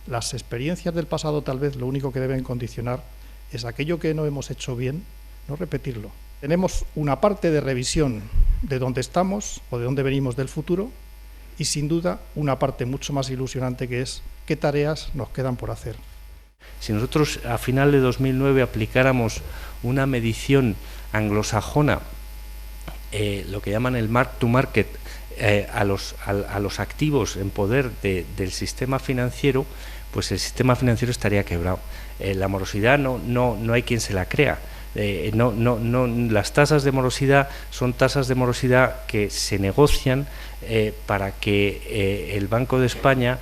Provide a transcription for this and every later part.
Las experiencias del pasado tal vez lo único que deben condicionar es aquello que no hemos hecho bien, no repetirlo. Tenemos una parte de revisión de dónde estamos o de dónde venimos del futuro y sin duda una parte mucho más ilusionante que es qué tareas nos quedan por hacer. Si nosotros a final de 2009 aplicáramos una medición anglosajona, lo que llaman el mark to market, a los activos en poder del sistema financiero, pues el sistema financiero estaría quebrado. La morosidad no hay quien se la crea. Las tasas de morosidad son tasas de morosidad que se negocian para que el Banco de España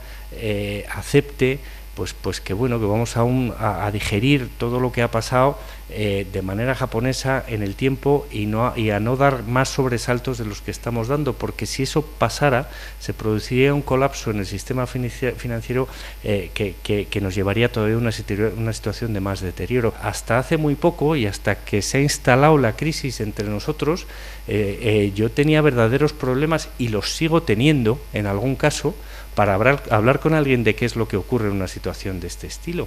acepte pues que bueno, que vamos a digerir todo lo que ha pasado de manera japonesa en el tiempo y a no dar más sobresaltos de los que estamos dando, porque si eso pasara se produciría un colapso en el sistema financiero que nos llevaría todavía a una situación de más deterioro. Hasta hace muy poco y hasta que se ha instalado la crisis entre nosotros, yo tenía verdaderos problemas y los sigo teniendo en algún caso para hablar con alguien de qué es lo que ocurre en una situación de este estilo,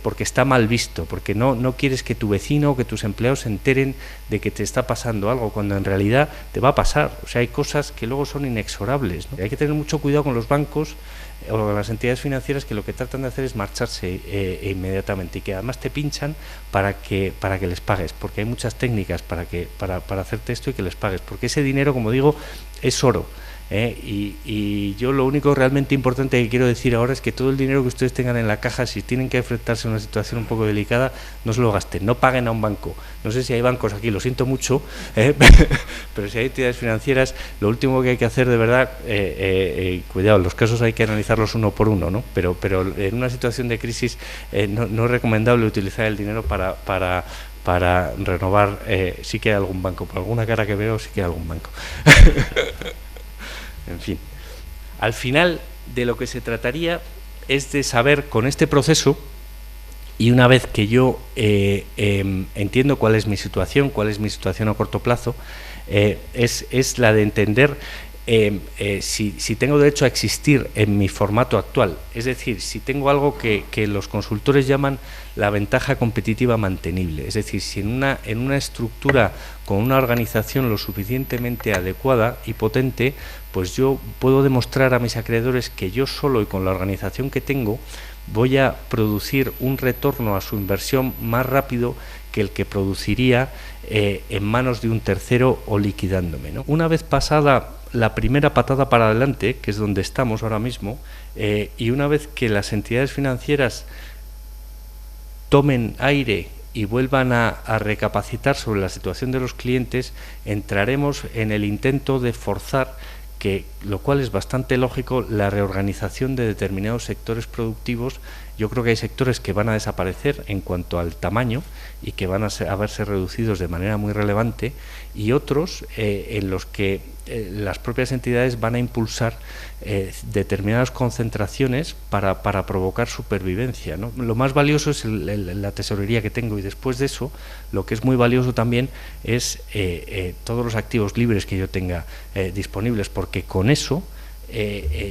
porque está mal visto, porque no quieres que tu vecino o que tus empleados se enteren de que te está pasando algo, cuando en realidad te va a pasar. O sea, hay cosas que luego son inexorables, ¿no? Hay que tener mucho cuidado con los bancos o con las entidades financieras que lo que tratan de hacer es marcharse inmediatamente y que además te pinchan para que les pagues, porque hay muchas técnicas para hacerte esto y que les pagues, porque ese dinero, como digo, es oro. Y yo lo único realmente importante que quiero decir ahora es que todo el dinero que ustedes tengan en la caja, si tienen que enfrentarse a una situación un poco delicada, no se lo gasten, no paguen a un banco. No sé si hay bancos aquí, lo siento mucho, pero si hay entidades financieras, lo último que hay que hacer de verdad, cuidado, los casos hay que analizarlos uno por uno, ¿no? Pero en una situación de crisis no es recomendable utilizar el dinero para renovar. Sí que hay algún banco, por alguna cara que veo, sí que hay algún banco. En fin, al final de lo que se trataría es de saber con este proceso, y una vez que yo entiendo cuál es mi situación a corto plazo, es la de entender si tengo derecho a existir en mi formato actual, es decir, si tengo algo que los consultores llaman la ventaja competitiva mantenible, es decir, si en una estructura con una organización lo suficientemente adecuada y potente, pues yo puedo demostrar a mis acreedores que yo solo y con la organización que tengo voy a producir un retorno a su inversión más rápido que el que produciría en manos de un tercero o liquidándome, ¿no? Una vez pasada la primera patada para adelante, que es donde estamos ahora mismo, y una vez que las entidades financieras tomen aire y vuelvan a recapacitar sobre la situación de los clientes, entraremos en el intento de forzar, lo cual es bastante lógico, la reorganización de determinados sectores productivos. Yo creo que hay sectores que van a desaparecer en cuanto al tamaño y que van a verse reducidos de manera muy relevante, y otros en los que las propias entidades van a impulsar determinadas concentraciones para provocar supervivencia, ¿no? Lo más valioso es la tesorería que tengo, y después de eso lo que es muy valioso también es todos los activos libres que yo tenga disponibles, porque con eso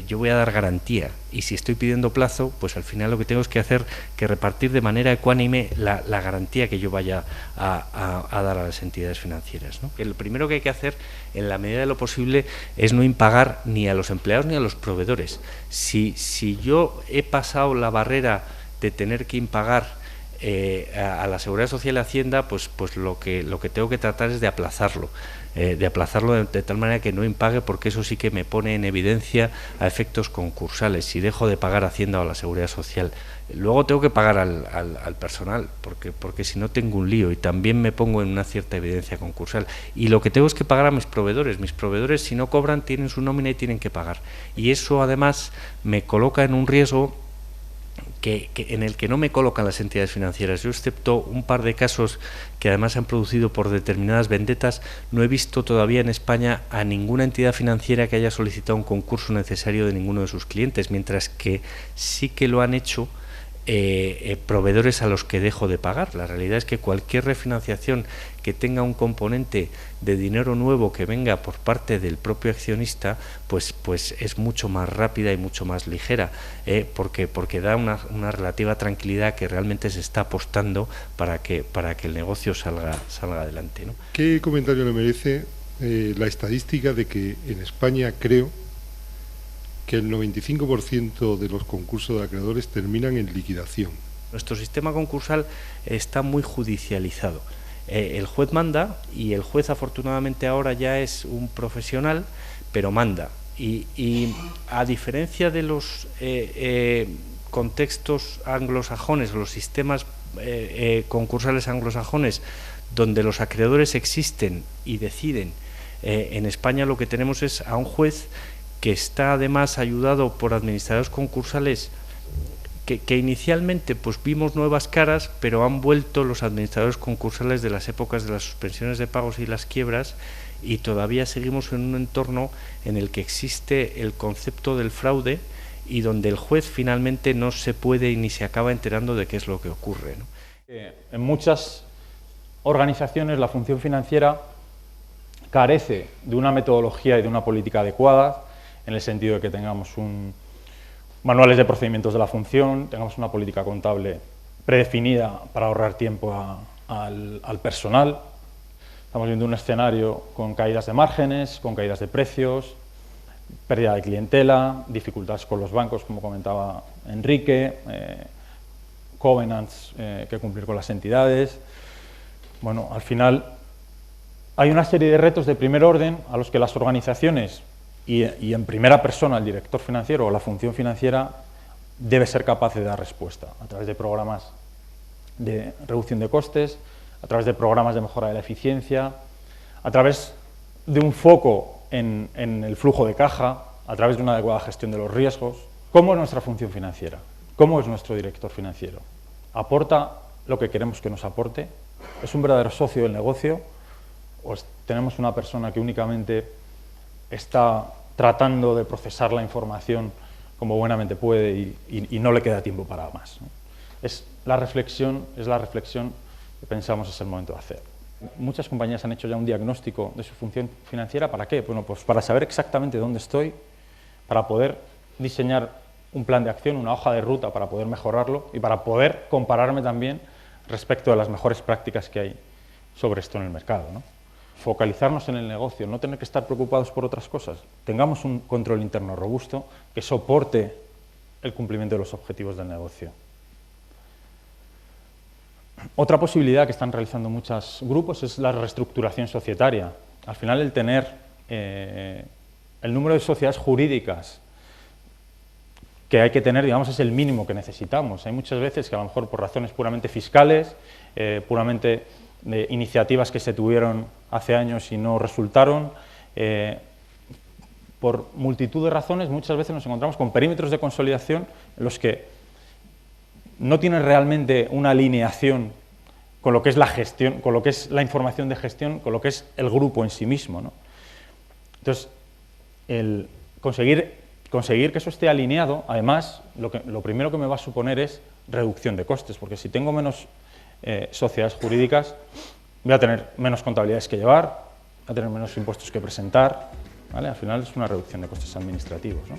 yo voy a dar garantía, y si estoy pidiendo plazo, pues al final lo que tengo es que repartir de manera ecuánime la garantía que yo vaya a dar a las entidades financieras, ¿no? Que lo primero que hay que hacer, en la medida de lo posible, es no impagar ni a los empleados ni a los proveedores. Si yo he pasado la barrera de tener que impagar a la Seguridad Social y Hacienda, pues lo que tengo que tratar es de aplazarlo de tal manera que no impague, porque eso sí que me pone en evidencia a efectos concursales, si dejo de pagar a Hacienda o a la Seguridad Social. Luego tengo que pagar al personal, porque si no tengo un lío, y también me pongo en una cierta evidencia concursal. Y lo que tengo es que pagar a mis proveedores. Mis proveedores, si no cobran, tienen su nómina y tienen que pagar. Y eso además me coloca en un riesgo en el que no me colocan las entidades financieras. Yo, excepto un par de casos que además se han producido por determinadas vendetas, no he visto todavía en España a ninguna entidad financiera que haya solicitado un concurso necesario de ninguno de sus clientes, mientras que sí que lo han hecho proveedores a los que dejo de pagar. La realidad es que cualquier refinanciación que tenga un componente de dinero nuevo que venga por parte del propio accionista, pues es mucho más rápida y mucho más ligera, porque da una relativa tranquilidad que realmente se está apostando para que el negocio salga adelante, ¿no? ¿Qué comentario le merece la estadística de que en España, creo que el 95% de los concursos de acreedores terminan en liquidación? Nuestro sistema concursal está muy judicializado. El juez manda, y el juez afortunadamente ahora ya es un profesional, pero manda. Y a diferencia de los contextos anglosajones o los sistemas concursales anglosajones, donde los acreedores existen y deciden, en España lo que tenemos es a un juez que está además ayudado por administradores concursales que inicialmente pues vimos nuevas caras, pero han vuelto los administradores concursales de las épocas de las suspensiones de pagos y las quiebras, y todavía seguimos en un entorno en el que existe el concepto del fraude y donde el juez finalmente no se puede ni se acaba enterando de qué es lo que ocurre, ¿no? En muchas organizaciones la función financiera carece de una metodología y de una política adecuada, en el sentido de que tengamos manuales de procedimientos de la función, tengamos una política contable predefinida para ahorrar tiempo al personal. Estamos viendo un escenario con caídas de márgenes, con caídas de precios, pérdida de clientela, dificultades con los bancos, como comentaba Enrique, covenants que cumplir con las entidades. Bueno, al final hay una serie de retos de primer orden a los que las organizaciones y en primera persona el director financiero o la función financiera debe ser capaz de dar respuesta a través de programas de reducción de costes, a través de programas de mejora de la eficiencia, a través de un foco en el flujo de caja, a través de una adecuada gestión de los riesgos. ¿Cómo es nuestra función financiera? ¿Cómo es nuestro director financiero? ¿Aporta lo que queremos que nos aporte? ¿Es un verdadero socio del negocio? ¿O tenemos una persona que únicamente está tratando de procesar la información como buenamente puede y no le queda tiempo para más, ¿no? Es la reflexión que pensamos es el momento de hacer. Muchas compañías han hecho ya un diagnóstico de su función financiera. ¿Para qué? Bueno, pues para saber exactamente dónde estoy, para poder diseñar un plan de acción, una hoja de ruta para poder mejorarlo y para poder compararme también respecto de las mejores prácticas que hay sobre esto en el mercado, ¿no? Focalizarnos en el negocio, no tener que estar preocupados por otras cosas. Tengamos un control interno robusto que soporte el cumplimiento de los objetivos del negocio. Otra posibilidad que están realizando muchos grupos es la reestructuración societaria. Al final, el tener el número de sociedades jurídicas que hay que tener, digamos, es el mínimo que necesitamos. Hay muchas veces que a lo mejor por razones puramente fiscales, puramente de iniciativas que se tuvieron hace años y no resultaron, por multitud de razones, muchas veces nos encontramos con perímetros de consolidación en los que no tienen realmente una alineación con lo que es la gestión, con lo que es la información de gestión, con lo que es el grupo en sí mismo, ¿no? Entonces, el conseguir que eso esté alineado, además, lo primero que me va a suponer es reducción de costes, porque si tengo menos sociedades jurídicas, voy a tener menos contabilidades que llevar, voy a tener menos impuestos que presentar, ¿vale? Al final es una reducción de costes administrativos, ¿no?